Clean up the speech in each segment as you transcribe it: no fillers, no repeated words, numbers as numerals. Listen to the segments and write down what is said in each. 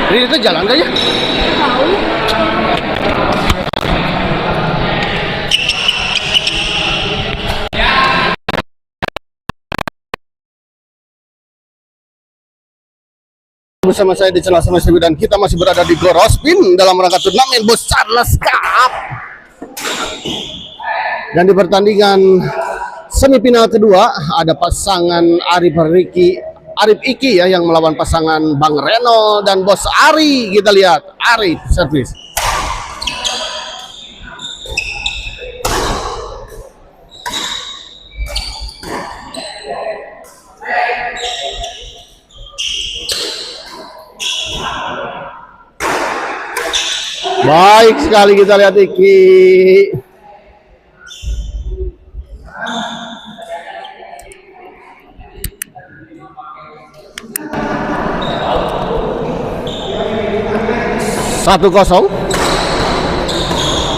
Ini itu jalan aja. Bersama saya di Channel Sama Sebi dan kita masih berada di Gorospin dalam rangka turnamen Bos Charles Cup. Dan di pertandingan semifinal kedua ada pasangan Arif Iki ya yang melawan pasangan Bang Reno dan Bos Ari. Kita lihat Arif servis. Baik sekali, kita lihat Iki. Satu kosong.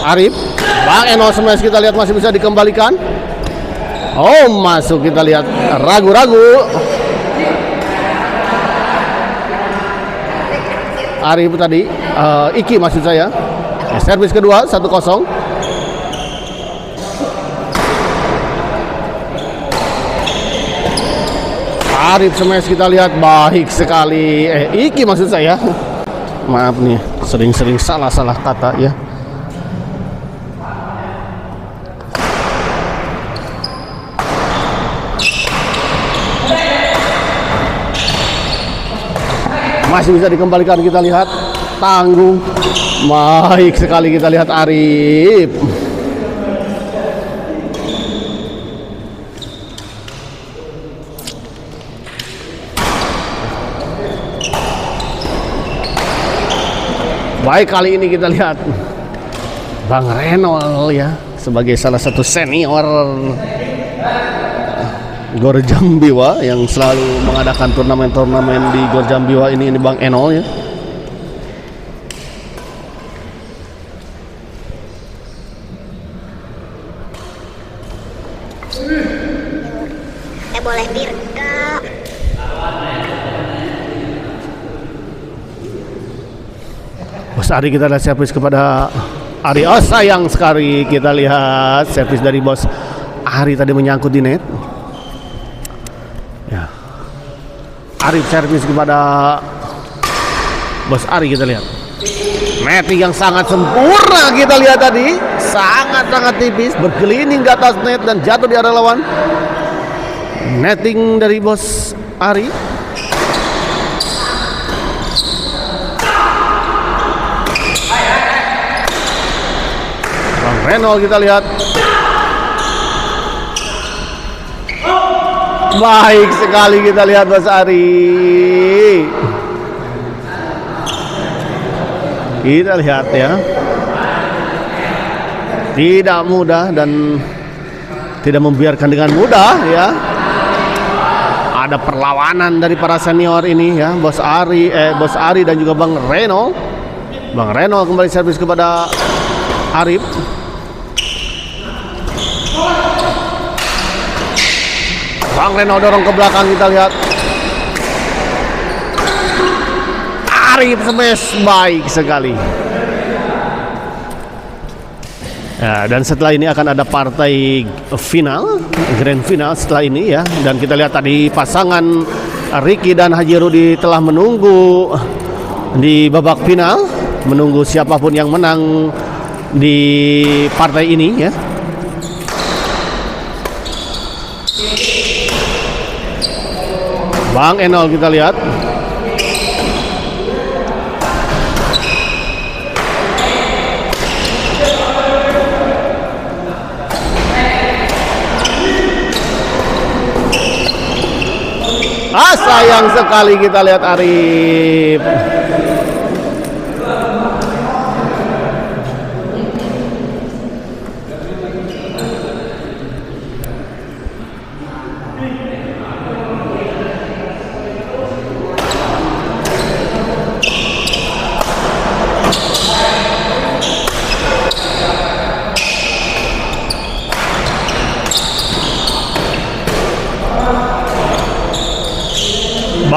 Arif, Bang Eno smash, kita lihat masih bisa dikembalikan. Oh, masuk, kita lihat ragu-ragu. Arif tadi, Iki maksud saya. Servis kedua 1-0. Arif smash, kita lihat baik sekali. Iki maksud saya. Maaf nih, sering-sering salah kata ya. Masih bisa dikembalikan, kita lihat tanggung. Baik sekali, kita lihat Arif. Baik, kali ini kita lihat Bang Reno ya sebagai salah satu senior Gor Jambiwa yang selalu mengadakan turnamen-turnamen di Gor Jambiwa ini Bang Enol ya. Boleh direka. Bos Ari, kita lihat servis kepada Ari. Oh, sayang sekali, kita lihat servis dari Bos Ari tadi menyangkut di net. Ya. Arif servis kepada Bos Ari, kita lihat. Netting yang sangat sempurna, kita lihat tadi. Sangat tipis, berkeliling di atas net dan jatuh di area lawan. Netting dari Bos Ari. Bang Reno, kita lihat. Baik sekali, kita lihat Bos Ari. Kita lihat ya. Tidak mudah dan tidak membiarkan dengan mudah ya. Ada perlawanan dari para senior ini ya, Bos Ari dan juga Bang Reno. Bang Reno kembali servis kepada Arif. Bang Reno dorong ke belakang, kita lihat. Arif smash, baik sekali. Ya, dan setelah ini akan ada partai final, grand final setelah ini ya. Dan kita lihat tadi pasangan Ricky dan Haji Rudi telah menunggu di babak final, menunggu siapapun yang menang di partai ini ya. Bang Enol, kita lihat. Sayang sekali, kita lihat Arif.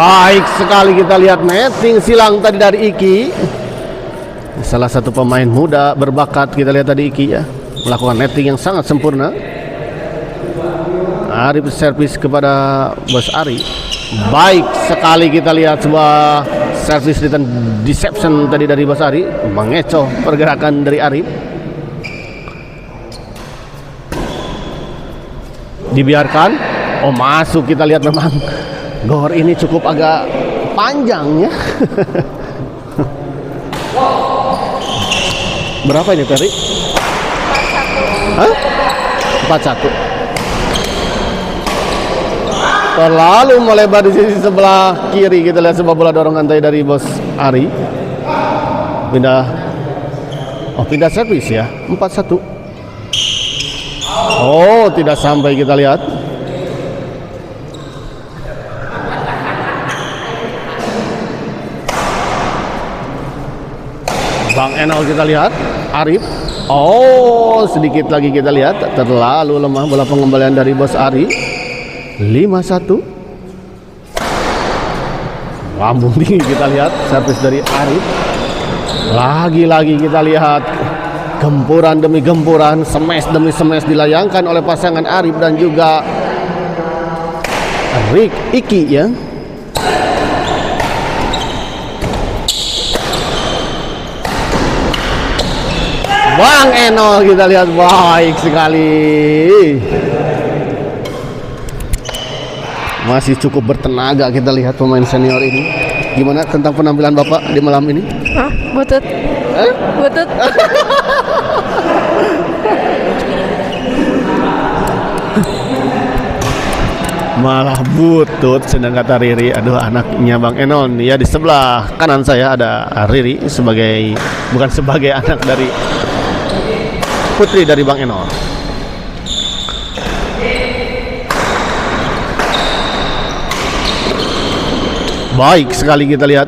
Baik sekali, kita lihat netting silang tadi dari Iki. Salah satu pemain muda berbakat, kita lihat tadi Iki ya, melakukan netting yang sangat sempurna. Arif servis kepada Bos Ari. Baik sekali, kita lihat sebuah servis return deception tadi dari Bos Ari, mengecoh pergerakan dari Arif. Dibiarkan, oh masuk, kita lihat memang gor ini cukup agak panjang ya. Berapa ini Terry? 4-1. Hah? 4-1. Terlalu melebar di sisi sebelah kiri, kita lihat sebuah bola dorongan tadi dari Bos Ari. Pindah servis ya, 4-1. Oh, tidak sampai, kita lihat. Bang Enol, kita lihat Arif. Oh, sedikit lagi, kita lihat terlalu lemah bola pengembalian dari Bos Ari. 5-1. Lambung tinggi, kita lihat servis dari Arif. Lagi-lagi kita lihat gempuran demi gempuran, smash demi smash dilayangkan oleh pasangan Arif dan juga Iki ya. Bang Enol, kita lihat baik sekali. Masih cukup bertenaga, kita lihat pemain senior ini. Gimana tentang penampilan Bapak di malam ini? Butut. Butut. Malah butut, sedang kata Riri. Aduh, anaknya Bang Enon ya. Di sebelah kanan saya ada Riri sebagai, bukan sebagai anak dari putri dari Bang Enon. Baik sekali, kita lihat.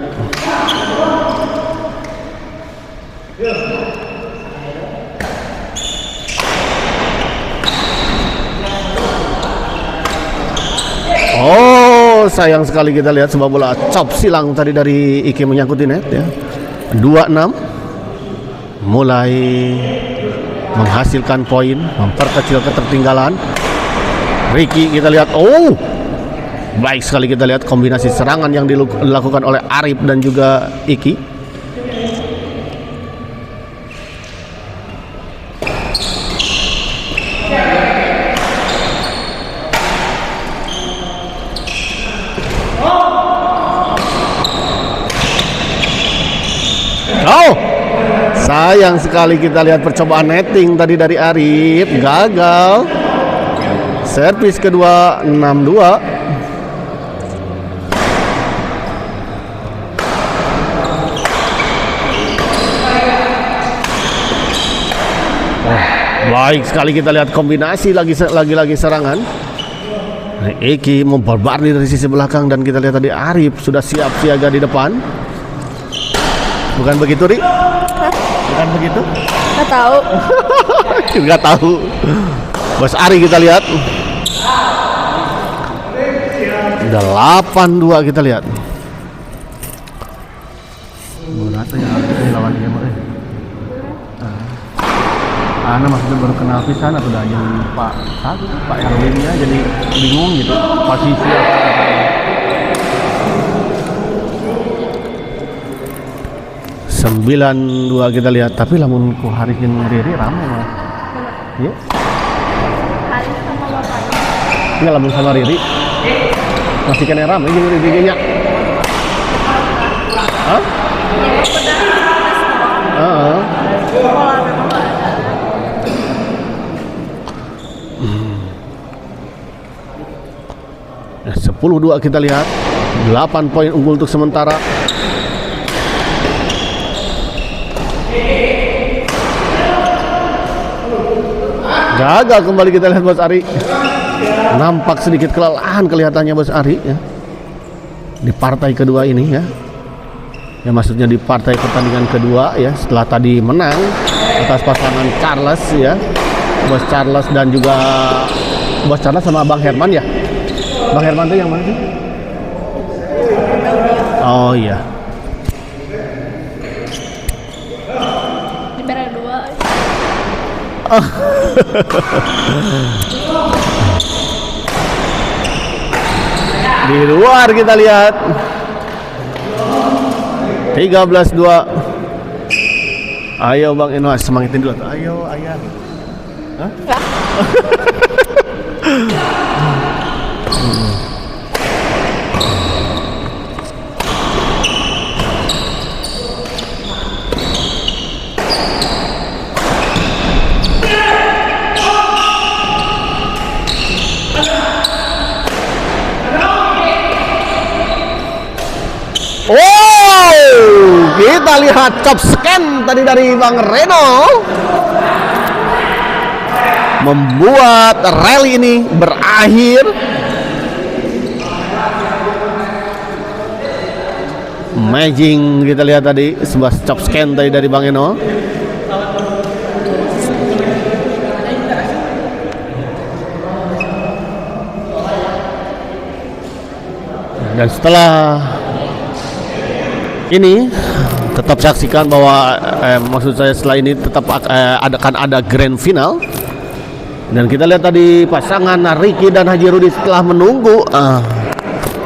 Oh, sayang sekali, kita lihat sebuah bola chop silang tadi dari Iki menyangkut di net ya. 2-6. Mulai menghasilkan poin, memperkecil ketertinggalan. Ricky, kita lihat. Oh, baik sekali, kita lihat kombinasi serangan yang dilakukan oleh Arif dan juga Iki. Oh, sayang sekali, kita lihat percobaan netting tadi dari Arif, gagal. Servis kedua 6-2. Baik sekali, kita lihat kombinasi lagi serangan. Eki membarbardi dari sisi belakang dan kita lihat tadi Arif sudah siap siaga di depan. Bukan begitu, Ri? Bukan begitu? Nggak tahu. Nggak tahu. Bos Ari, kita lihat. 8-2, kita lihat. Berapa ya lawan dia, Mbak? Ana maksudnya baru kenal pisan atau udah yang Pak Erwinnya, jadi bingung gitu posisi apa. 9-2, kita lihat. Tapi lamun ku harikin Riri rame mah. Iya. Hari sama bapaknya. Enggak, lamun sama Riri. Masih kena rame jeung Riri nya. Hah? Heeh. 10-2, kita lihat. 8 poin unggul untuk sementara. Gagal kembali, kita lihat Bos Ari. Nampak sedikit kelelahan kelihatannya Bos Ari ya. Di partai kedua ini ya. Ya maksudnya di partai pertandingan kedua ya, setelah tadi menang atas pasangan Charles ya. Bos Charles dan juga Bos Charles sama Bang Herman ya. Bang Herman itu yang mana sih? Di luar kita lihat 13-2. Ayo Bang Eno, semangatin dulu. Ayo ayah. Hah? Oh, kita lihat chop scan tadi dari Bang Reno membuat rally ini berakhir. Amazing, kita lihat tadi sebuah chop scan tadi dari Bang Reno. Dan setelah ini tetap saksikan bahwa maksud saya setelah ini tetap akan ada grand final. Dan kita lihat tadi pasangan Ricky dan Haji Rudi setelah menunggu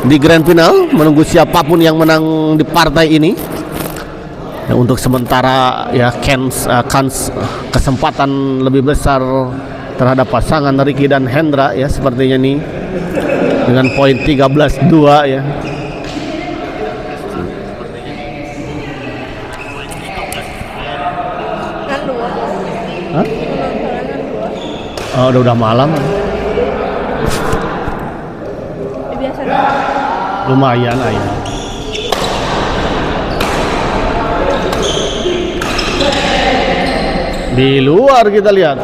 di grand final, menunggu siapapun yang menang di partai ini. Dan untuk sementara ya kesempatan lebih besar terhadap pasangan Ricky dan Hendra ya sepertinya nih dengan poin 13-2 ya. Hah? Oh, udah malam. Biasanya Lumayan aja. Di luar kita lihat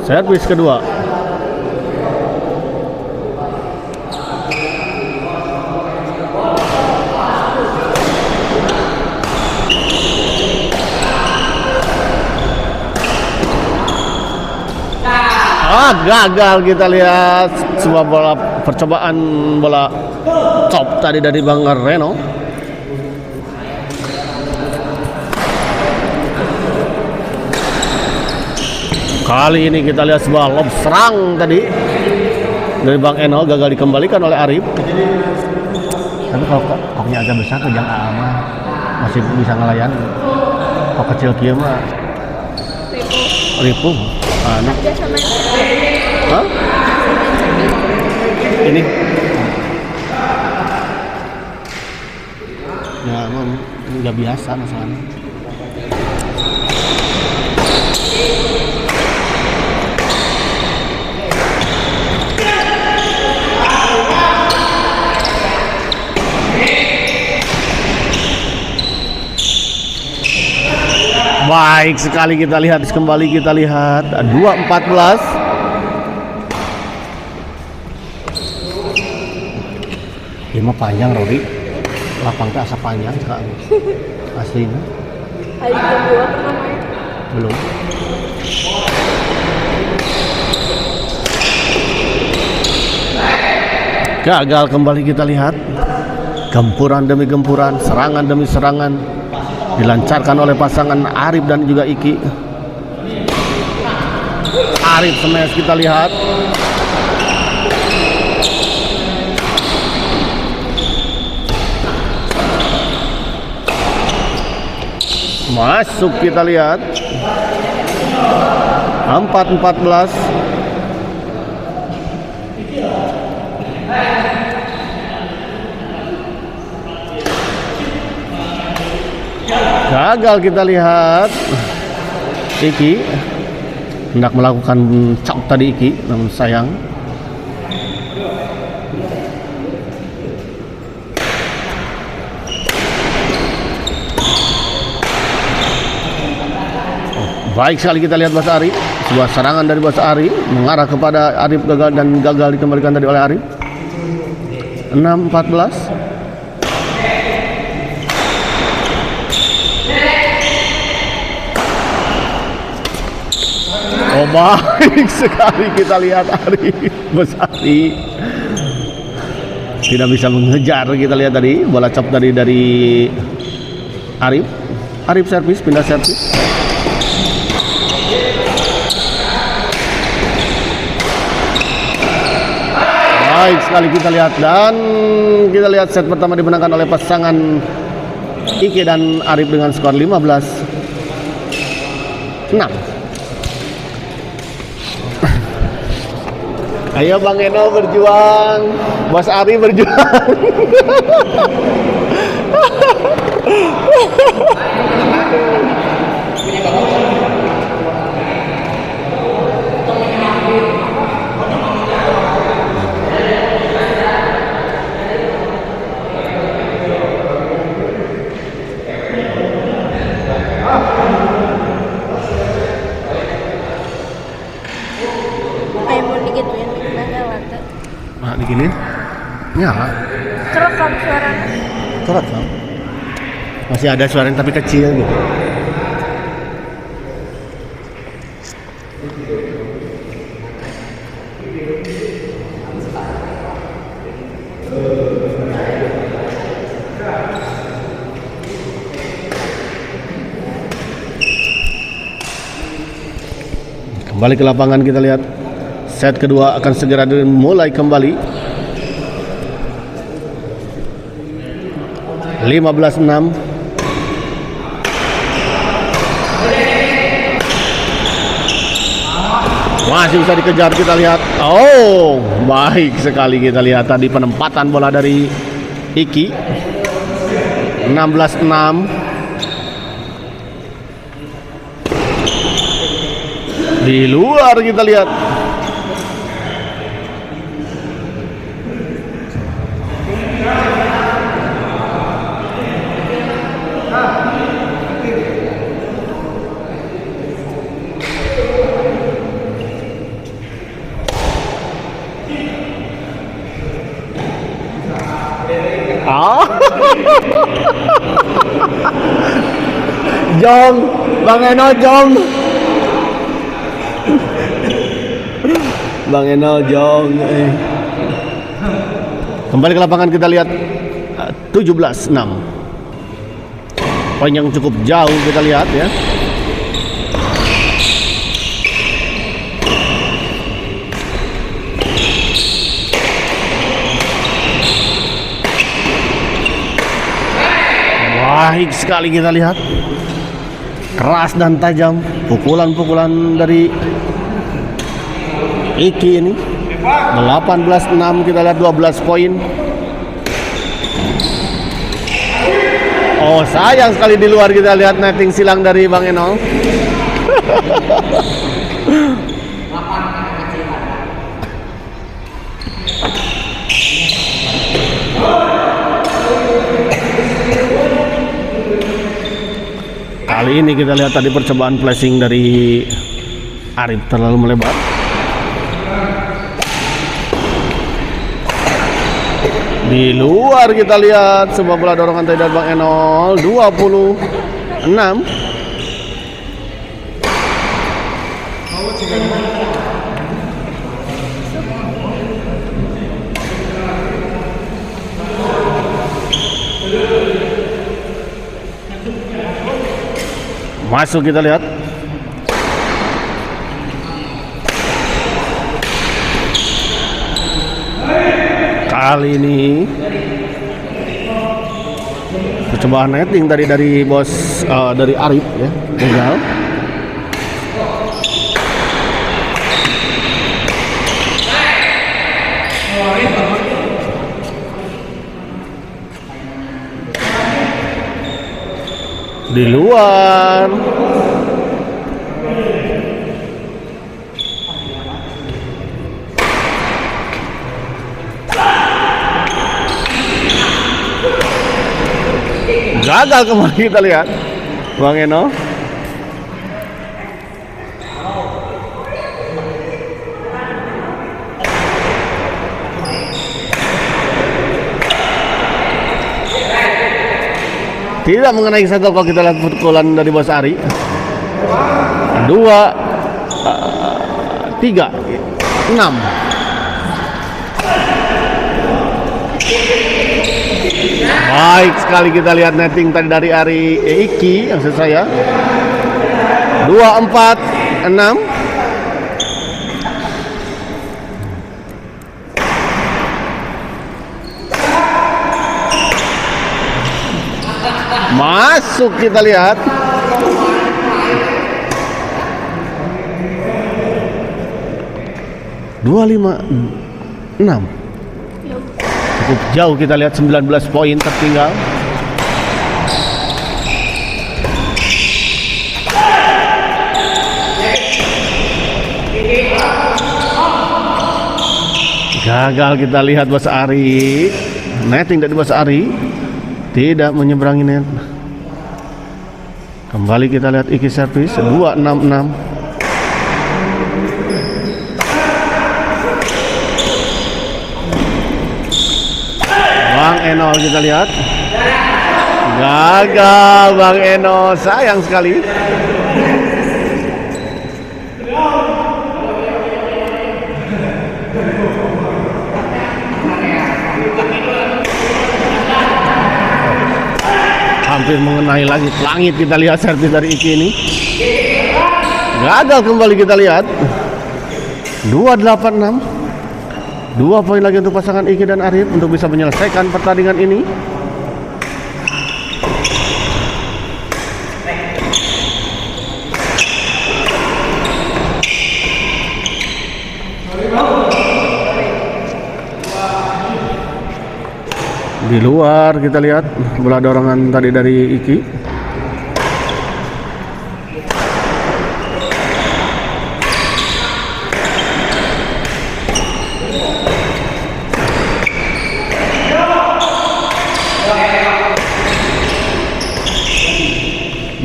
servis kedua. Gagal kita lihat sebuah percobaan bola chop tadi dari Bang Reno. Kali ini kita lihat sebuah lob serang tadi dari Bang Eno, gagal dikembalikan oleh Arif. Tapi kalau koknya agak besar ke Jang Ama masih bisa ngelayan. Kok kecil kia mah ripuh. Hah? Ini ya nggak biasa masalahnya. Baik sekali, kita lihat kembali, kita lihat 2-14. Ini mah panjang Rodi, lapang teh asa panjang sekarang aslinya. hari kedua pernah main. Belum. Gagal kembali, kita lihat gempuran demi gempuran, serangan demi serangan dilancarkan oleh pasangan Arif dan juga Iki. Arif smash, kita lihat. Masuk, kita lihat 4-14. Gagal, kita lihat Iki hendak melakukan chop tadi Iki, namun sayang. Baik sekali, kita lihat Bas Ari, sebuah serangan dari Bas Ari mengarah kepada Arif, gagal dikembalikan tadi oleh Arif. 6-14. Oh, baik sekali, kita lihat Arif, Bas Ari tidak bisa mengejar. Kita lihat tadi bola chop tadi dari Arif. Arif servis, pindah servis. Baik sekali kita lihat, dan kita lihat set pertama dimenangkan oleh pasangan Ike dan Arif dengan skor 15-6. Ayo Bang Eno berjuang, Bos Ari berjuang. Ayo mau digituin, nyala tuh. Nah, digini nyala. Kerekam suaranya. Kerekam. Masih ada suaranya tapi kecil gitu. Kembali ke lapangan, kita lihat set kedua akan segera dimulai kembali. 15-6. Masih bisa dikejar, kita lihat. Oh, baik sekali kita lihat tadi penempatan bola dari Iki. 16-6. Di luar kita lihat. Jong, Bang Eno jong. Bang Eno jong. Kembali ke lapangan, kita lihat 17-6. Poin yang cukup jauh kita lihat ya. Baik sekali kita lihat. Keras dan tajam pukulan-pukulan dari Iki ini. 18-6, kita lihat 12 poin. Oh, sayang sekali di luar, kita lihat netting silang dari Bang Eno. Kali ini kita lihat tadi percobaan flashing dari Arif terlalu melebar. Di luar kita lihat sebuah bola dorongan dari Bang Enol. 26. Masuk, kita lihat. Kali ini percobaan netting dari bos dari Arif ya, gagal. Di luar. Gagal kembali, kita lihat Bang Eno. Tidak mengenai satu kalau kita lihat pukulan dari Bos Ari. 2 3 6. Baik sekali kita lihat netting tadi dari Ari Iki, maksud saya. 2 4 6. Masuk, kita lihat. Dua lima enam. Cukup jauh, kita lihat 19 poin tertinggal. Gagal, kita lihat Bos Ari. Netting dari Bos Ari tidak menyeberangi net. Kembali kita lihat Iki servis 266. Bang Eno, kita lihat. Gagal Bang Eno, sayang sekali. Hampir mengenai langit, kita lihat servis dari Iki ini. Gagal, kembali kita lihat. 286. 2 poin lagi untuk pasangan Iki dan Arif untuk bisa menyelesaikan pertandingan ini. Di luar kita lihat bola dorongan tadi dari Iki.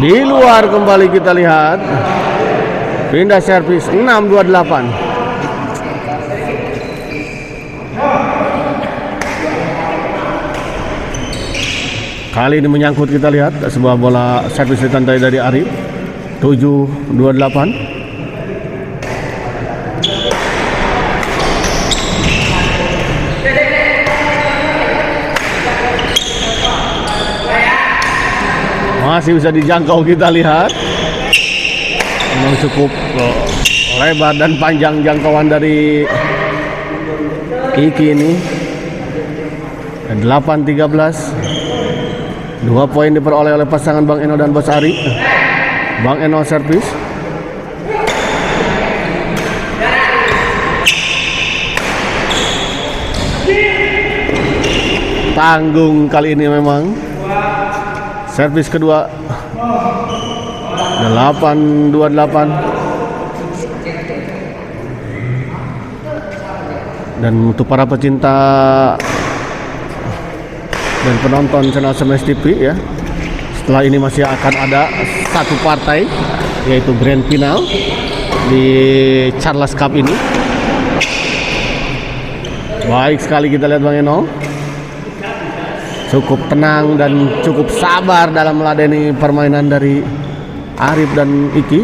Di luar kembali kita lihat. Pindah servis 628. Kali ini menyangkut, kita lihat sebuah bola servis ditantai dari Arif. 728. Masih bisa dijangkau, kita lihat. Memang cukup lebar dan panjang jangkauan dari Iki ini. 8-13. 2 poin diperoleh oleh pasangan Bang Eno dan Bos Ari. Bang Eno servis. Tanggung kali ini memang. Servis kedua. 8-28. Dan untuk para pecinta dan penonton channel Smash TV ya, setelah ini masih akan ada satu partai, yaitu Grand Final di Charles Cup ini. Baik sekali, kita lihat Bang Eno cukup tenang dan cukup sabar dalam meladeni permainan dari Arif dan Iki.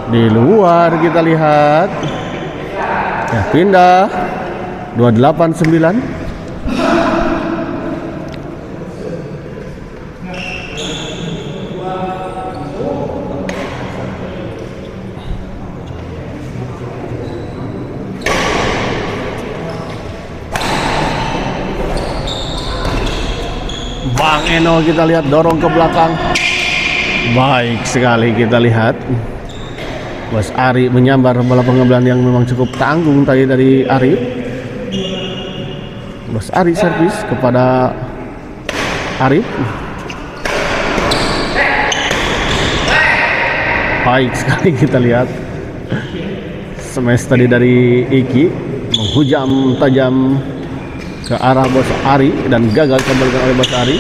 Di luar kita lihat ya, pindah 289. Bang Eno kita lihat dorong ke belakang. Baik sekali, kita lihat Bos Ari menyambar bola pengembangan yang memang cukup tanggung tadi dari Arif. Bos Ari servis kepada Arif. Baik sekali, kita lihat smash tadi dari Iki menghujam tajam ke arah Bos Ari dan gagal kembali oleh Bos Ari.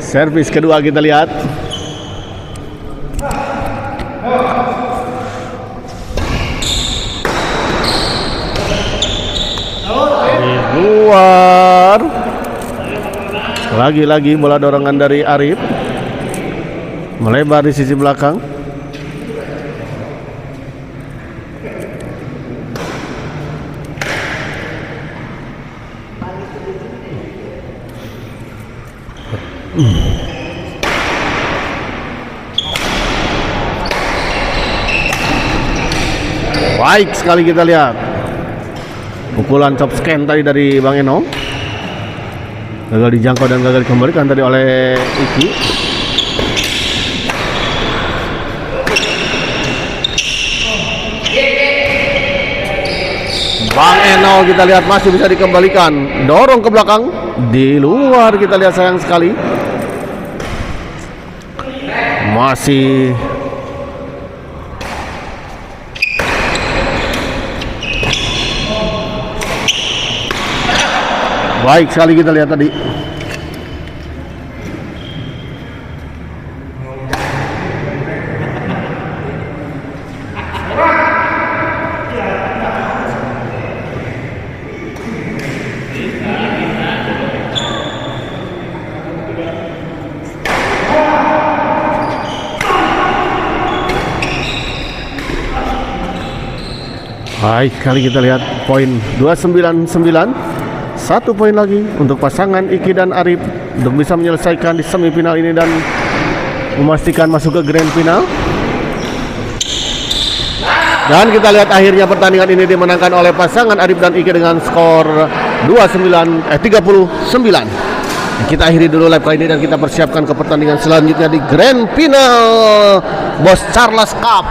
Servis kedua kita lihat. Di luar. Lagi-lagi bola dorongan dari Arif melebar di sisi belakang. Baik sekali, kita lihat pukulan top scan tadi dari Bang Eno, gagal dijangkau dan gagal dikembalikan tadi oleh Iki. Bang Eno kita lihat masih bisa dikembalikan, dorong ke belakang, di luar, kita lihat, sayang sekali. Masih baik sekali, kita lihat tadi. Baik sekali, kita lihat poin 299. 1 poin lagi untuk pasangan Iki dan Arif untuk bisa menyelesaikan di semifinal ini dan memastikan masuk ke grand final. Dan kita lihat akhirnya pertandingan ini dimenangkan oleh pasangan Arif dan Iki dengan skor 39. Kita akhiri dulu live kali ini dan kita persiapkan ke pertandingan selanjutnya di grand final Bos Charles Cup.